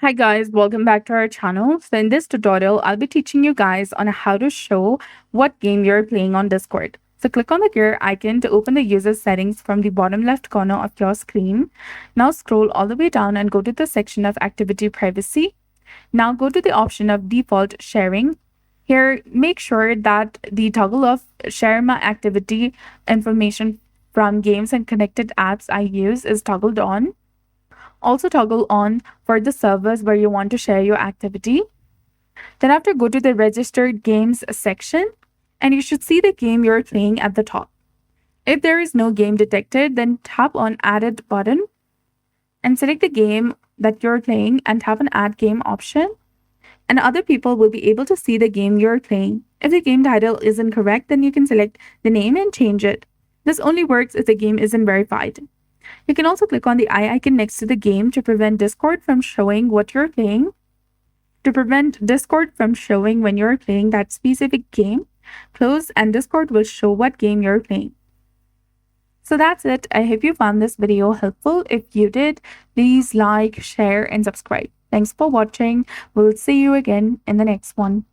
Hi guys, welcome back to our channel. So in this tutorial, I'll be teaching you guys on how to show what game you're playing on Discord. So click on the gear icon to open the user settings from the bottom left corner of your screen. Now scroll all the way down and go to the section of activity privacy. Now go to the option of default sharing. Here, make sure that the toggle of share my activity information from games and connected apps I use is toggled on. Also toggle on for the servers where you want to share your activity. Then after, go to the registered games section and you should see the game you're playing at the top. If there is no game detected, then tap on added button and select the game that you're playing and tap on add game option. And other people will be able to see the game you're playing. If the game title is incorrect, then you can select the name and change it. This only works if the game isn't verified. You can also click on the eye icon next to the game to prevent Discord from showing what you're playing. To prevent Discord from showing when you're playing that specific game, close and Discord will show what game you're playing. So that's it. I hope you found this video helpful. If you did, please like, share, and subscribe. Thanks for watching. We'll see you again in the next one.